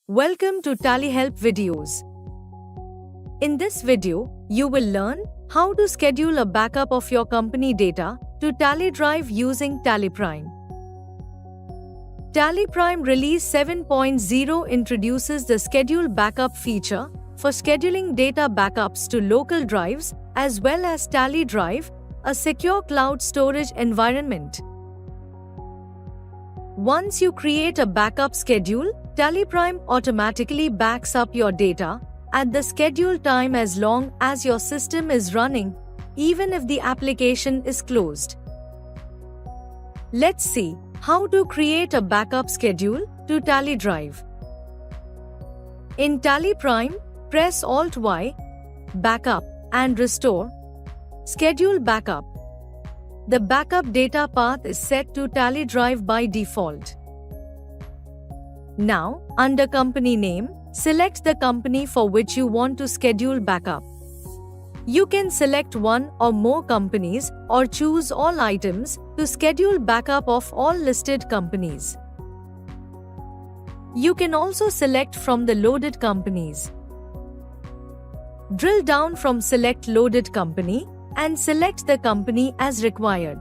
Welcome to Tally Help videos. In this video, you will learn how to schedule a backup of your company data to Tally Drive using Tally Prime. Tally Prime Release 7.0 introduces the Schedule Backup feature for scheduling data backups to local drives as well as Tally Drive, a secure cloud storage environment. Once you create a backup schedule, Tally Prime automatically backs up your data at the scheduled time as long as your system is running, even if the application is closed. Let's see how to create a backup schedule to Tally Drive. In Tally Prime, press Alt-Y, Backup, and Restore. Schedule Backup. The backup data path is set to Tally Drive by default. Now, under Company Name, select the company for which you want to schedule backup. You can select one or more companies or choose all items to schedule backup of all listed companies. You can also select from the loaded companies. Drill down from Select Loaded Company and select the company as required.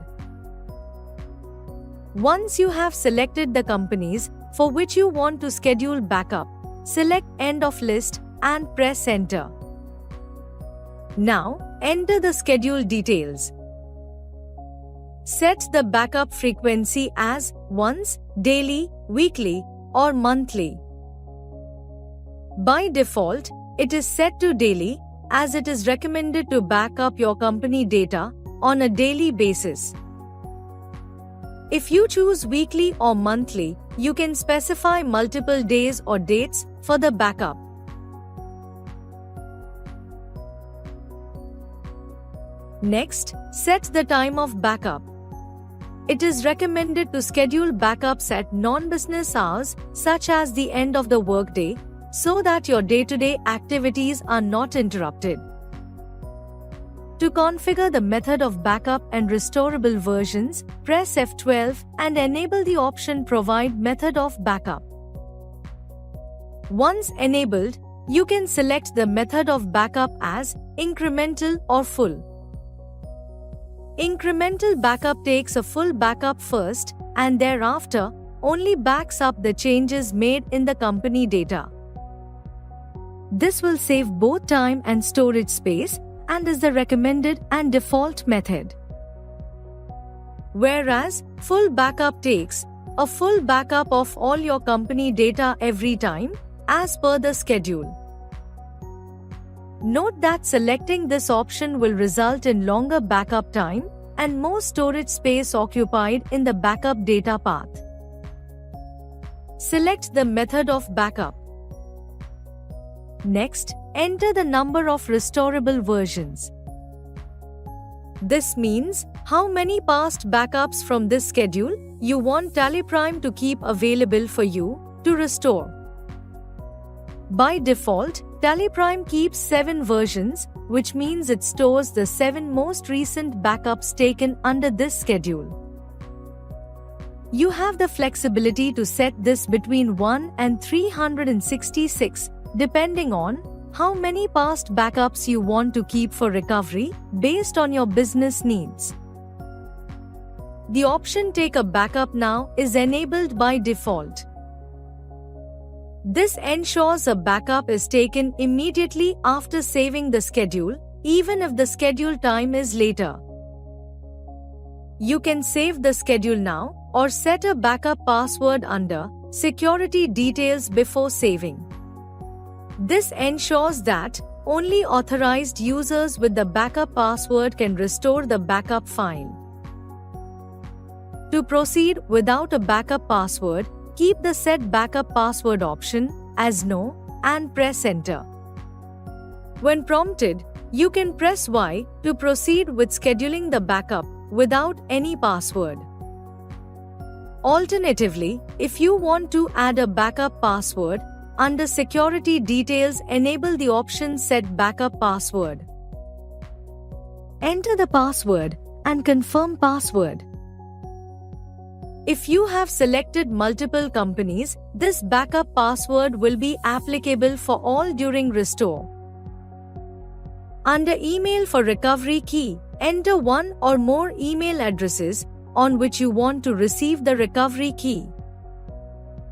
Once you have selected the companies for which you want to schedule backup, select End of List and press Enter. Now, enter the schedule details. Set the backup frequency as once, daily, weekly, or monthly. By default, it is set to daily, as it is recommended to back up your company data on a daily basis. If you choose weekly or monthly, you can specify multiple days or dates for the backup. Next, set the time of backup. It is recommended to schedule backups at non-business hours, such as the end of the workday, so that your day-to-day activities are not interrupted. To configure the method of backup and restorable versions, press F12 and enable the option Provide Method of Backup. Once enabled, you can select the method of backup as incremental or full. Incremental backup takes a full backup first and thereafter only backs up the changes made in the company data. This will save both time and storage space and is the recommended and default method. Whereas, full backup takes a full backup of all your company data every time, as per the schedule. Note that selecting this option will result in longer backup time and more storage space occupied in the backup data path. Select the method of backup. Next, enter the number of restorable versions. This means how many past backups from this schedule you want Tally Prime to keep available for you to restore. By default, Tally Prime keeps 7 versions, which means it stores the 7 most recent backups taken under this schedule. You have the flexibility to set this between 1 and 366, depending on how many past backups you want to keep for recovery based on your business needs. The option Take a Backup Now is enabled by default. This ensures a backup is taken immediately after saving the schedule, even if the schedule time is later. You can save the schedule now or set a backup password under Security Details before saving. This ensures that only authorized users with the backup password can restore the backup file. To proceed without a backup password, keep the Set Backup Password option as No and press Enter. When prompted, you can press Y to proceed with scheduling the backup without any password. Alternatively, if you want to add a backup password, under Security Details, enable the option Set Backup Password. Enter the password and confirm password. If you have selected multiple companies, this backup password will be applicable for all during restore. Under Email for Recovery Key, enter one or more email addresses on which you want to receive the recovery key.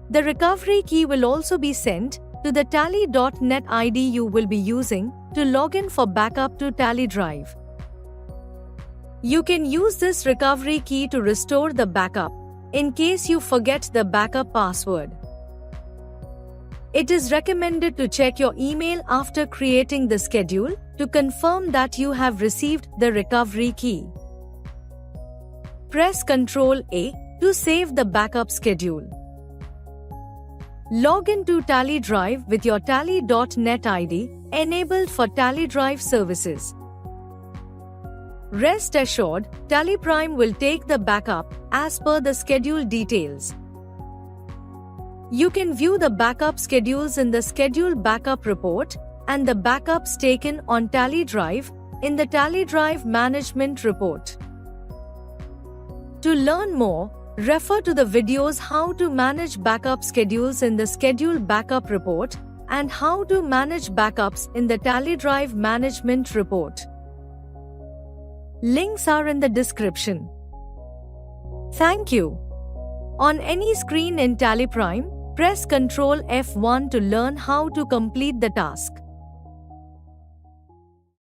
The recovery key will also be sent to the Tally.net ID you will be using to log in for backup to Tally Drive. You can use this recovery key to restore the backup in case you forget the backup password. It is recommended to check your email after creating the schedule to confirm that you have received the recovery key. Press Ctrl A to save the backup schedule. Log in to Tally Drive with your Tally.net ID enabled for Tally Drive services. Rest assured, Tally Prime will take the backup as per the schedule details. You can view the backup schedules in the Schedule Backup Report and the backups taken on Tally Drive in the Tally Drive Management Report. To learn more, refer to the videos how to manage backup schedules in the Schedule Backup Report and how to manage backups in the Tally Drive Management Report. Links are in the description. Thank you. On any screen in Tally Prime, press Ctrl F1 to learn how to complete the task.